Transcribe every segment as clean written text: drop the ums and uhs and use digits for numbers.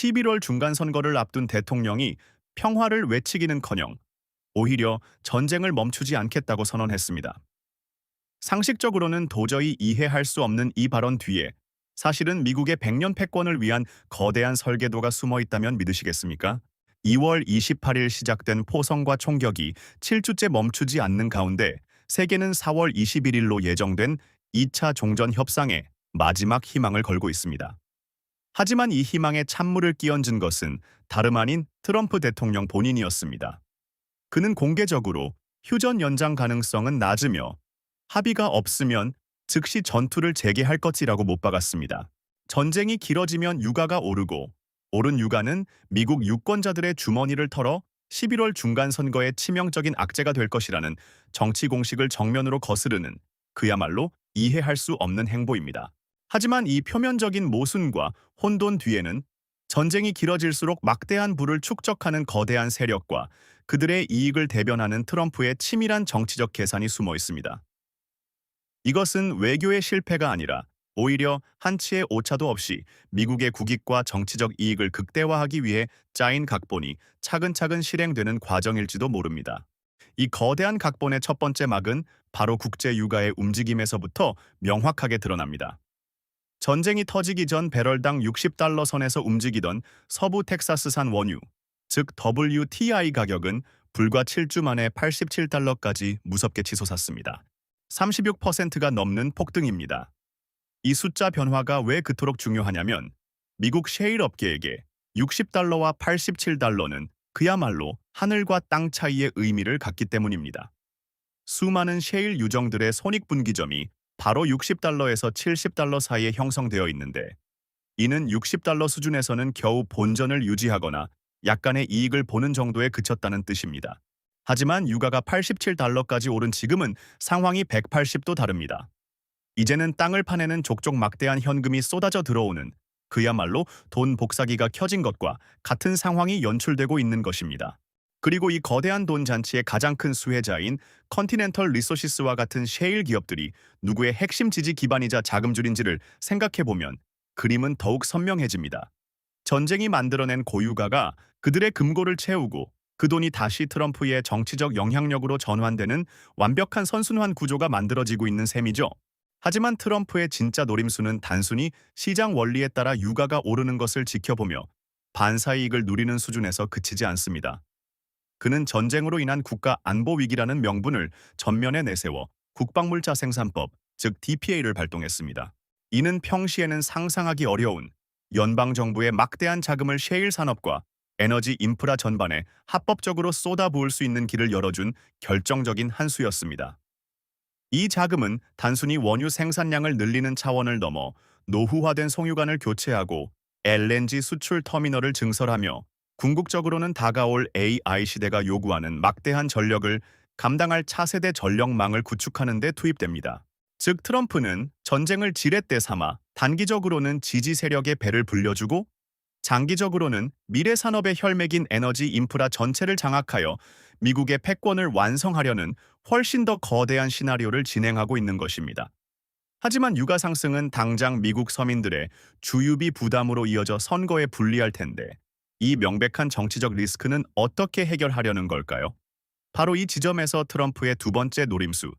11월 중간선거를 앞둔 대통령이 평화를 외치기는커녕 오히려 전쟁을 멈추지 않겠다고 선언했습니다. 상식적으로는 도저히 이해할 수 없는 이 발언 뒤에 사실은 미국의 100년 패권을 위한 거대한 설계도가 숨어 있다면 믿으시겠습니까? 2월 28일 시작된 포성과 총격이 7주째 멈추지 않는 가운데 세계는 4월 21일로 예정된 2차 종전 협상에 마지막 희망을 걸고 있습니다. 하지만 이 희망에 찬물을 끼얹은 것은 다름 아닌 트럼프 대통령 본인이었습니다. 그는 공개적으로 휴전 연장 가능성은 낮으며 합의가 없으면 즉시 전투를 재개할 것이라고 못 박았습니다. 전쟁이 길어지면 유가가 오르고 오른 유가는 미국 유권자들의 주머니를 털어 11월 중간 선거의 치명적인 악재가 될 것이라는 정치 공식을 정면으로 거스르는 그야말로 이해할 수 없는 행보입니다. 하지만 이 표면적인 모순과 혼돈 뒤에는 전쟁이 길어질수록 막대한 부를 축적하는 거대한 세력과 그들의 이익을 대변하는 트럼프의 치밀한 정치적 계산이 숨어 있습니다. 이것은 외교의 실패가 아니라 오히려 한치의 오차도 없이 미국의 국익과 정치적 이익을 극대화하기 위해 짜인 각본이 차근차근 실행되는 과정일지도 모릅니다. 이 거대한 각본의 첫 번째 막은 바로 국제 유가의 움직임에서부터 명확하게 드러납니다. 전쟁이 터지기 전 배럴당 60달러 선에서 움직이던 서부 텍사스산 원유, 즉 WTI 가격은 불과 7주 만에 87달러까지 무섭게 치솟았습니다. 36%가 넘는 폭등입니다. 이 숫자 변화가 왜 그토록 중요하냐면 미국 셰일 업계에게 60달러와 87달러는 그야말로 하늘과 땅 차이의 의미를 갖기 때문입니다. 수많은 셰일 유정들의 손익분기점이 바로 60달러에서 70달러 사이에 형성되어 있는데 이는 60달러 수준에서는 겨우 본전을 유지하거나 약간의 이익을 보는 정도에 그쳤다는 뜻입니다. 하지만 유가가 87달러까지 오른 지금은 상황이 180도 다릅니다. 이제는 땅을 파내는 족족 막대한 현금이 쏟아져 들어오는 그야말로 돈 복사기가 켜진 것과 같은 상황이 연출되고 있는 것입니다. 그리고 이 거대한 돈 잔치의 가장 큰 수혜자인 컨티넨털 리소시스와 같은 셰일 기업들이 누구의 핵심 지지 기반이자 자금줄인지를 생각해보면 그림은 더욱 선명해집니다. 전쟁이 만들어낸 고유가가 그들의 금고를 채우고 그 돈이 다시 트럼프의 정치적 영향력으로 전환되는 완벽한 선순환 구조가 만들어지고 있는 셈이죠. 하지만 트럼프의 진짜 노림수는 단순히 시장 원리에 따라 유가가 오르는 것을 지켜보며 반사이익을 누리는 수준에서 그치지 않습니다. 그는 전쟁으로 인한 국가 안보 위기라는 명분을 전면에 내세워 국방물자 생산법, 즉 DPA를 발동했습니다. 이는 평시에는 상상하기 어려운 연방정부의 막대한 자금을 셰일 산업과 에너지 인프라 전반에 합법적으로 쏟아부을 수 있는 길을 열어준 결정적인 한 수였습니다. 이 자금은 단순히 원유 생산량을 늘리는 차원을 넘어 노후화된 송유관을 교체하고 LNG 수출 터미널을 증설하며 궁극적으로는 다가올 AI 시대가 요구하는 막대한 전력을 감당할 차세대 전력망을 구축하는 데 투입됩니다. 즉 트럼프는 전쟁을 지렛대 삼아 단기적으로는 지지 세력의 배를 불려주고 장기적으로는 미래 산업의 혈맥인 에너지 인프라 전체를 장악하여 미국의 패권을 완성하려는 훨씬 더 거대한 시나리오를 진행하고 있는 것입니다. 하지만 유가 상승은 당장 미국 서민들의 주유비 부담으로 이어져 선거에 불리할 텐데 이 명백한 정치적 리스크는 어떻게 해결하려는 걸까요? 바로 이 지점에서 트럼프의 두 번째 노림수,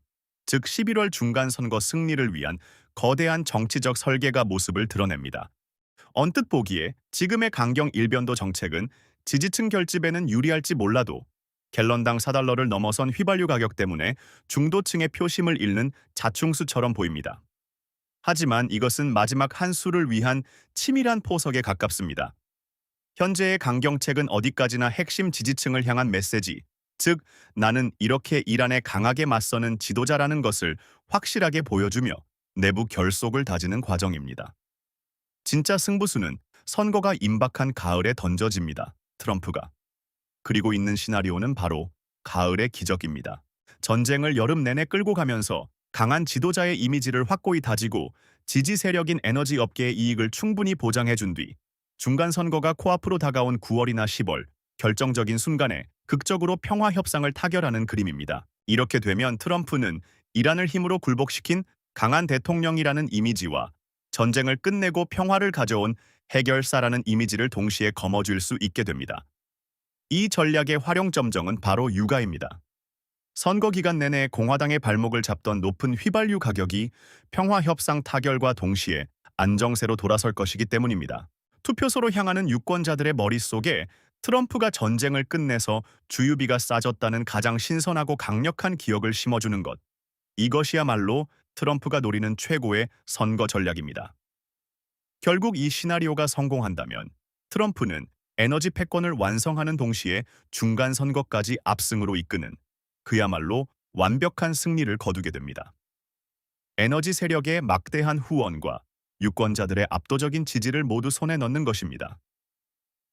즉 11월 중간선거 승리를 위한 거대한 정치적 설계가 모습을 드러냅니다. 언뜻 보기에 지금의 강경 일변도 정책은 지지층 결집에는 유리할지 몰라도 갤런당 4달러를 넘어선 휘발유 가격 때문에 중도층의 표심을 잃는 자충수처럼 보입니다. 하지만 이것은 마지막 한 수를 위한 치밀한 포석에 가깝습니다. 현재의 강경책은 어디까지나 핵심 지지층을 향한 메시지, 즉 나는 이렇게 이란에 강하게 맞서는 지도자라는 것을 확실하게 보여주며 내부 결속을 다지는 과정입니다. 진짜 승부수는 선거가 임박한 가을에 던져집니다. 트럼프가. 그리고 있는 시나리오는 바로 가을의 기적입니다. 전쟁을 여름 내내 끌고 가면서 강한 지도자의 이미지를 확고히 다지고 지지 세력인 에너지 업계의 이익을 충분히 보장해준 뒤 중간 선거가 코앞으로 다가온 9월이나 10월 결정적인 순간에 극적으로 평화 협상을 타결하는 그림입니다. 이렇게 되면 트럼프는 이란을 힘으로 굴복시킨 강한 대통령이라는 이미지와 전쟁을 끝내고 평화를 가져온 해결사라는 이미지를 동시에 거머쥘 수 있게 됩니다. 이 전략의 활용점정은 바로 유가입니다. 선거 기간 내내 공화당의 발목을 잡던 높은 휘발유 가격이 평화협상 타결과 동시에 안정세로 돌아설 것이기 때문입니다. 투표소로 향하는 유권자들의 머릿속에 트럼프가 전쟁을 끝내서 주유비가 싸졌다는 가장 신선하고 강력한 기억을 심어주는 것. 이것이야말로 트럼프가 노리는 최고의 선거 전략입니다. 결국 이 시나리오가 성공한다면 트럼프는 에너지 패권을 완성하는 동시에 중간 선거까지 압승으로 이끄는 그야말로 완벽한 승리를 거두게 됩니다. 에너지 세력의 막대한 후원과 유권자들의 압도적인 지지를 모두 손에 넣는 것입니다.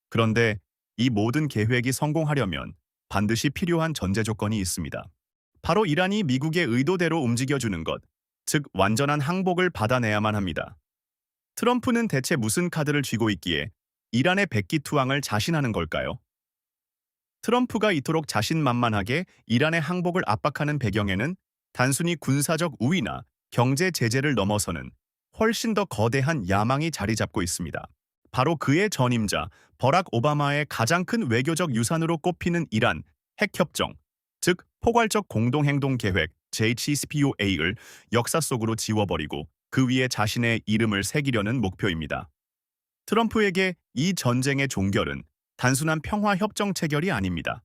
그런데 이 모든 계획이 성공하려면 반드시 필요한 전제 조건이 있습니다. 바로 이란이 미국의 의도대로 움직여주는 것, 즉 완전한 항복을 받아내야만 합니다. 트럼프는 대체 무슨 카드를 쥐고 있기에 이란의 백기투항을 자신하는 걸까요? 트럼프가 이토록 자신만만하게 이란의 항복을 압박하는 배경에는 단순히 군사적 우위나 경제 제재를 넘어서는 훨씬 더 거대한 야망이 자리 잡고 있습니다. 바로 그의 전임자 버락 오바마의 가장 큰 외교적 유산으로 꼽히는 이란 핵협정, 즉 포괄적 공동행동계획 JCPOA를 역사 속으로 지워버리고 그 위에 자신의 이름을 새기려는 목표입니다. 트럼프에게 이 전쟁의 종결은 단순한 평화협정 체결이 아닙니다.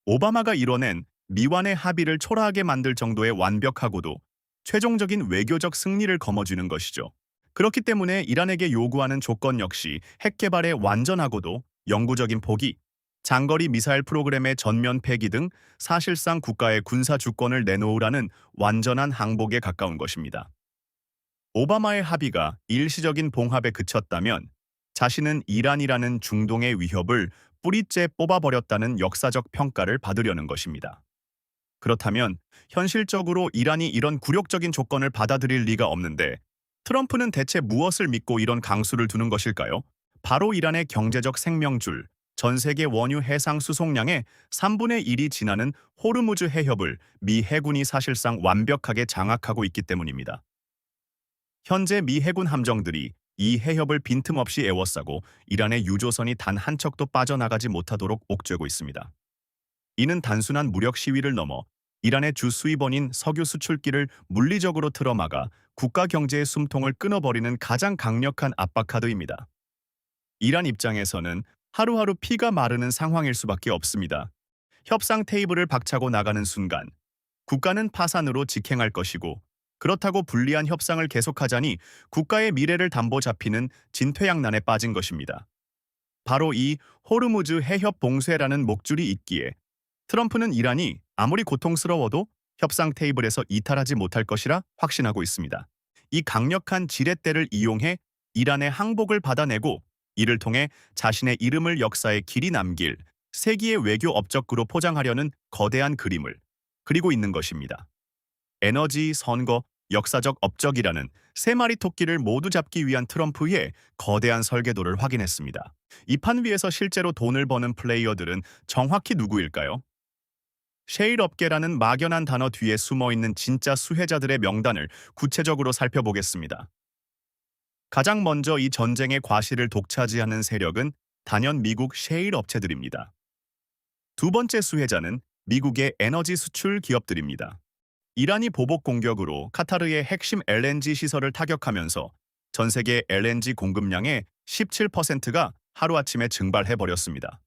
오바마가 이뤄낸 미완의 합의를 초라하게 만들 정도의 완벽하고도 최종적인 외교적 승리를 거머쥐는 것이죠. 그렇기 때문에 이란에게 요구하는 조건 역시 핵 개발의 완전하고도 영구적인 포기, 장거리 미사일 프로그램의 전면 폐기 등 사실상 국가의 군사 주권을 내놓으라는 완전한 항복에 가까운 것입니다. 오바마의 합의가 일시적인 봉합에 그쳤다면 자신은 이란이라는 중동의 위협을 뿌리째 뽑아버렸다는 역사적 평가를 받으려는 것입니다. 그렇다면 현실적으로 이란이 이런 굴욕적인 조건을 받아들일 리가 없는데 트럼프는 대체 무엇을 믿고 이런 강수를 두는 것일까요? 바로 이란의 경제적 생명줄, 전 세계 원유 해상 수송량의 3분의 1이 지나는 호르무즈 해협을 미 해군이 사실상 완벽하게 장악하고 있기 때문입니다. 현재 미 해군 함정들이 이 해협을 빈틈없이 에워싸고 이란의 유조선이 단 한 척도 빠져나가지 못하도록 옥죄고 있습니다. 이는 단순한 무력 시위를 넘어 이란의 주 수입원인 석유 수출기를 물리적으로 틀어막아 국가 경제의 숨통을 끊어버리는 가장 강력한 압박 카드입니다. 이란 입장에서는 하루하루 피가 마르는 상황일 수밖에 없습니다. 협상 테이블을 박차고 나가는 순간 국가는 파산으로 직행할 것이고 그렇다고 불리한 협상을 계속하자니 국가의 미래를 담보 잡히는 진퇴양난에 빠진 것입니다. 바로 이 호르무즈 해협 봉쇄라는 목줄이 있기에 트럼프는 이란이 아무리 고통스러워도 협상 테이블에서 이탈하지 못할 것이라 확신하고 있습니다. 이 강력한 지렛대를 이용해 이란의 항복을 받아내고 이를 통해 자신의 이름을 역사에 길이 남길 세기의 외교 업적으로 포장하려는 거대한 그림을 그리고 있는 것입니다. 에너지, 선거, 역사적 업적이라는 세 마리 토끼를 모두 잡기 위한 트럼프의 거대한 설계도를 확인했습니다. 이 판 위에서 실제로 돈을 버는 플레이어들은 정확히 누구일까요? 셰일 업계라는 막연한 단어 뒤에 숨어있는 진짜 수혜자들의 명단을 구체적으로 살펴보겠습니다. 가장 먼저 이 전쟁의 과실을 독차지하는 세력은 단연 미국 셰일 업체들입니다. 두 번째 수혜자는 미국의 에너지 수출 기업들입니다. 이란이 보복 공격으로 카타르의 핵심 LNG 시설을 타격하면서 전 세계 LNG 공급량의 17%가 하루아침에 증발해버렸습니다.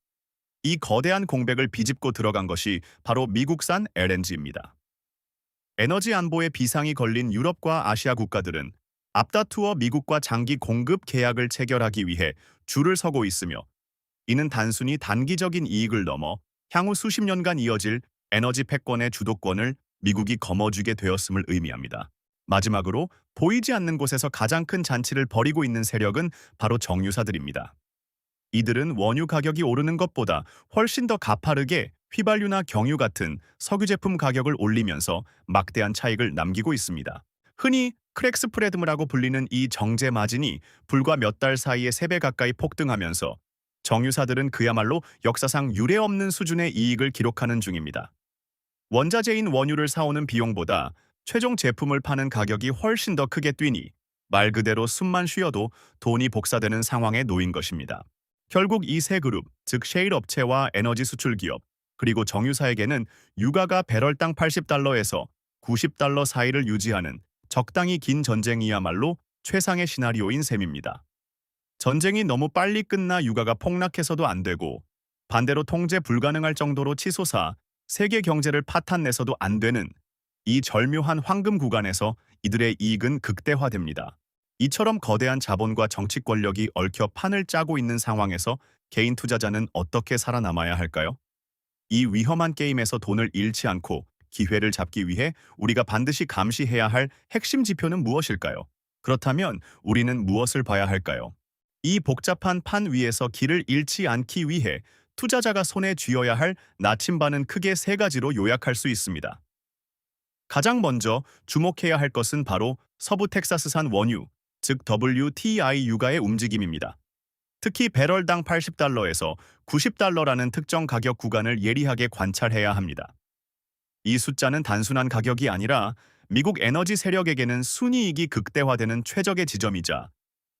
이 거대한 공백을 비집고 들어간 것이 바로 미국산 LNG입니다. 에너지 안보에 비상이 걸린 유럽과 아시아 국가들은 앞다투어 미국과 장기 공급 계약을 체결하기 위해 줄을 서고 있으며 이는 단순히 단기적인 이익을 넘어 향후 수십 년간 이어질 에너지 패권의 주도권을 미국이 거머쥐게 되었음을 의미합니다. 마지막으로 보이지 않는 곳에서 가장 큰 잔치를 벌이고 있는 세력은 바로 정유사들입니다. 이들은 원유 가격이 오르는 것보다 훨씬 더 가파르게 휘발유나 경유 같은 석유 제품 가격을 올리면서 막대한 차익을 남기고 있습니다. 흔히 크랙 스프레드라고 불리는 이 정제 마진이 불과 몇 달 사이에 3배 가까이 폭등하면서 정유사들은 그야말로 역사상 유례없는 수준의 이익을 기록하는 중입니다. 원자재인 원유를 사오는 비용보다 최종 제품을 파는 가격이 훨씬 더 크게 뛰니 말 그대로 숨만 쉬어도 돈이 복사되는 상황에 놓인 것입니다. 결국 이 세 그룹, 즉 셰일 업체와 에너지 수출 기업, 그리고 정유사에게는 유가가 배럴당 80달러에서 90달러 사이를 유지하는 적당히 긴 전쟁이야말로 최상의 시나리오인 셈입니다. 전쟁이 너무 빨리 끝나 유가가 폭락해서도 안 되고 반대로 통제 불가능할 정도로 치솟아 세계 경제를 파탄내서도 안 되는 이 절묘한 황금 구간에서 이들의 이익은 극대화됩니다. 이처럼 거대한 자본과 정치 권력이 얽혀 판을 짜고 있는 상황에서 개인 투자자는 어떻게 살아남아야 할까요? 이 위험한 게임에서 돈을 잃지 않고 기회를 잡기 위해 우리가 반드시 감시해야 할 핵심 지표는 무엇일까요? 그렇다면 우리는 무엇을 봐야 할까요? 이 복잡한 판 위에서 길을 잃지 않기 위해 투자자가 손에 쥐어야 할 나침반은 크게 세 가지로 요약할 수 있습니다. 가장 먼저 주목해야 할 것은 바로 서부 텍사스산 원유, 즉 WTI 유가의 움직임입니다. 특히 배럴당 80달러에서 90달러라는 특정 가격 구간을 예리하게 관찰해야 합니다. 이 숫자는 단순한 가격이 아니라 미국 에너지 세력에게는 순이익이 극대화되는 최적의 지점이자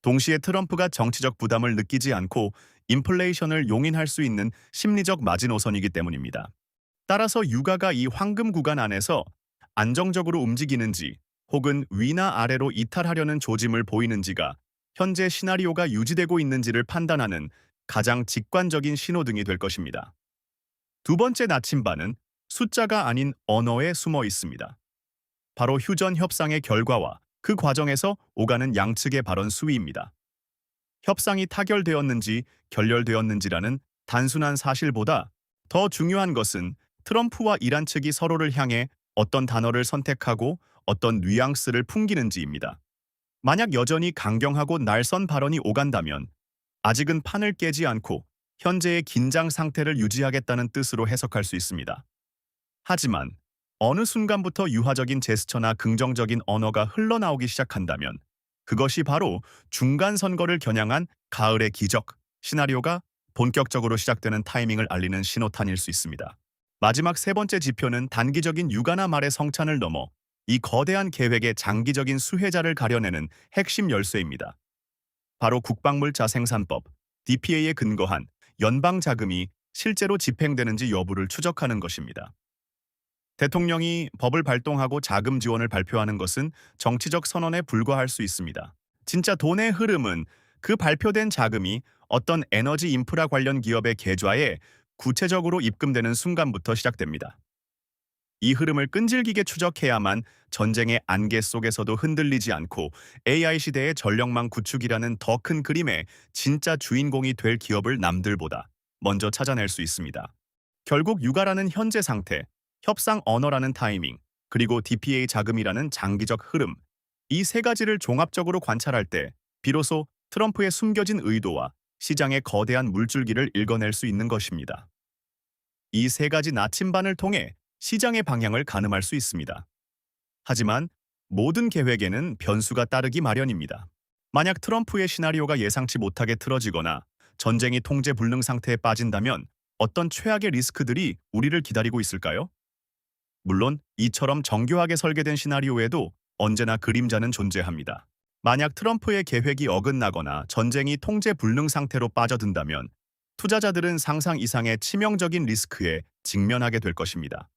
동시에 트럼프가 정치적 부담을 느끼지 않고 인플레이션을 용인할 수 있는 심리적 마지노선이기 때문입니다. 따라서 유가가 이 황금 구간 안에서 안정적으로 움직이는지 혹은 위나 아래로 이탈하려는 조짐을 보이는지가 현재 시나리오가 유지되고 있는지를 판단하는 가장 직관적인 신호등이 될 것입니다. 두 번째 나침반은 숫자가 아닌 언어에 숨어 있습니다. 바로 휴전 협상의 결과와 그 과정에서 오가는 양측의 발언 수위입니다. 협상이 타결되었는지 결렬되었는지라는 단순한 사실보다 더 중요한 것은 트럼프와 이란 측이 서로를 향해 어떤 단어를 선택하고 어떤 뉘앙스를 풍기는지입니다. 만약 여전히 강경하고 날선 발언이 오간다면 아직은 판을 깨지 않고 현재의 긴장 상태를 유지하겠다는 뜻으로 해석할 수 있습니다. 하지만 어느 순간부터 유화적인 제스처나 긍정적인 언어가 흘러나오기 시작한다면 그것이 바로 중간 선거를 겨냥한 가을의 기적 시나리오가 본격적으로 시작되는 타이밍을 알리는 신호탄일 수 있습니다. 마지막 세 번째 지표는 단기적인 유가나 말의 성찬을 넘어 이 거대한 계획의 장기적인 수혜자를 가려내는 핵심 열쇠입니다. 바로 국방물자 생산법, DPA에 근거한 연방 자금이 실제로 집행되는지 여부를 추적하는 것입니다. 대통령이 법을 발동하고 자금 지원을 발표하는 것은 정치적 선언에 불과할 수 있습니다. 진짜 돈의 흐름은 그 발표된 자금이 어떤 에너지 인프라 관련 기업의 계좌에 구체적으로 입금되는 순간부터 시작됩니다. 이 흐름을 끈질기게 추적해야만 전쟁의 안개 속에서도 흔들리지 않고 AI 시대의 전력망 구축이라는 더 큰 그림의 진짜 주인공이 될 기업을 남들보다 먼저 찾아낼 수 있습니다. 결국 유가라는 현재 상태, 협상 언어라는 타이밍, 그리고 DPA 자금이라는 장기적 흐름, 이 세 가지를 종합적으로 관찰할 때 비로소 트럼프의 숨겨진 의도와 시장의 거대한 물줄기를 읽어낼 수 있는 것입니다. 이 세 가지 나침반을 통해 시장의 방향을 가늠할 수 있습니다. 하지만 모든 계획에는 변수가 따르기 마련입니다. 만약 트럼프의 시나리오가 예상치 못하게 틀어지거나 전쟁이 통제 불능 상태에 빠진다면 어떤 최악의 리스크들이 우리를 기다리고 있을까요? 물론 이처럼 정교하게 설계된 시나리오에도 언제나 그림자는 존재합니다. 만약 트럼프의 계획이 어긋나거나 전쟁이 통제 불능 상태로 빠져든다면 투자자들은 상상 이상의 치명적인 리스크에 직면하게 될 것입니다.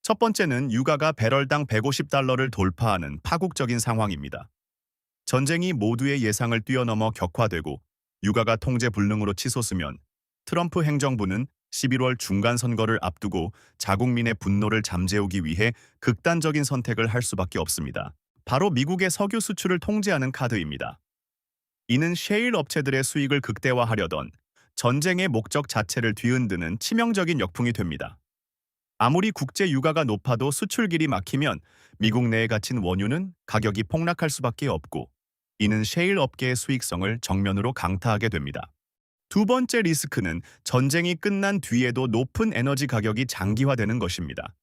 첫 번째는 유가가 배럴당 150달러를 돌파하는 파국적인 상황입니다. 전쟁이 모두의 예상을 뛰어넘어 격화되고 유가가 통제 불능으로 치솟으면 트럼프 행정부는 11월 중간 선거를 앞두고 자국민의 분노를 잠재우기 위해 극단적인 선택을 할 수밖에 없습니다. 바로 미국의 석유 수출을 통제하는 카드입니다. 이는 셰일 업체들의 수익을 극대화하려던 전쟁의 목적 자체를 뒤흔드는 치명적인 역풍이 됩니다. 아무리 국제 유가가 높아도 수출길이 막히면 미국 내에 갇힌 원유는 가격이 폭락할 수밖에 없고 이는 셰일 업계의 수익성을 정면으로 강타하게 됩니다. 두 번째 리스크는 전쟁이 끝난 뒤에도 높은 에너지 가격이 장기화되는 것입니다.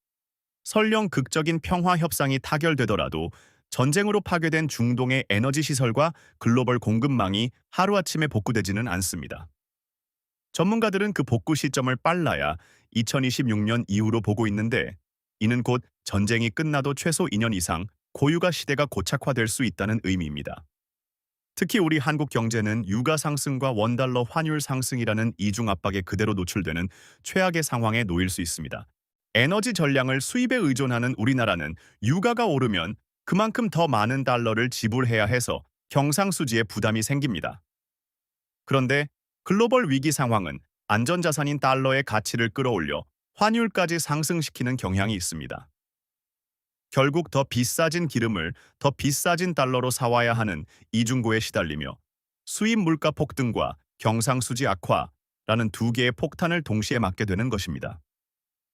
설령 극적인 평화 협상이 타결되더라도 전쟁으로 파괴된 중동의 에너지 시설과 글로벌 공급망이 하루아침에 복구되지는 않습니다. 전문가들은 그 복구 시점을 빨라야 2026년 이후로 보고 있는데 이는 곧 전쟁이 끝나도 최소 2년 이상 고유가 시대가 고착화될 수 있다는 의미입니다. 특히 우리 한국 경제는 유가 상승과 원달러 환율 상승이라는 이중 압박에 그대로 노출되는 최악의 상황에 놓일 수 있습니다. 에너지 전량을 수입에 의존하는 우리나라는 유가가 오르면 그만큼 더 많은 달러를 지불해야 해서 경상수지에 부담이 생깁니다. 그런데 글로벌 위기 상황은 안전자산인 달러의 가치를 끌어올려 환율까지 상승시키는 경향이 있습니다. 결국 더 비싸진 기름을 더 비싸진 달러로 사와야 하는 이중고에 시달리며 수입 물가 폭등과 경상수지 악화라는 두 개의 폭탄을 동시에 맞게 되는 것입니다.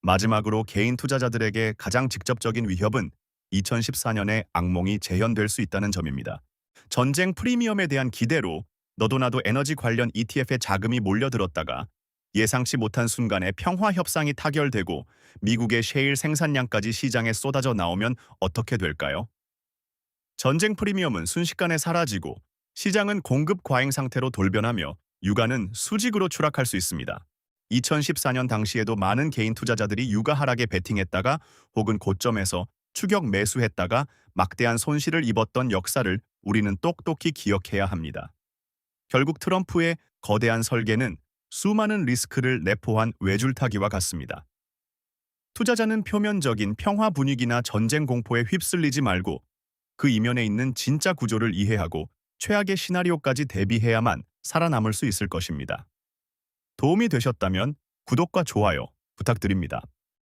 마지막으로 개인 투자자들에게 가장 직접적인 위협은 2014년의 악몽이 재현될 수 있다는 점입니다. 전쟁 프리미엄에 대한 기대로 너도 나도 에너지 관련 ETF에 자금이 몰려들었다가 예상치 못한 순간에 평화 협상이 타결되고 미국의 셰일 생산량까지 시장에 쏟아져 나오면 어떻게 될까요? 전쟁 프리미엄은 순식간에 사라지고 시장은 공급 과잉 상태로 돌변하며 유가는 수직으로 추락할 수 있습니다. 2014년 당시에도 많은 개인 투자자들이 유가 하락에 베팅했다가 혹은 고점에서 추격 매수했다가 막대한 손실을 입었던 역사를 우리는 똑똑히 기억해야 합니다. 결국 트럼프의 거대한 설계는 수많은 리스크를 내포한 외줄타기와 같습니다. 투자자는 표면적인 평화 분위기나 전쟁 공포에 휩쓸리지 말고 그 이면에 있는 진짜 구조를 이해하고 최악의 시나리오까지 대비해야만 살아남을 수 있을 것입니다. 도움이 되셨다면 구독과 좋아요 부탁드립니다.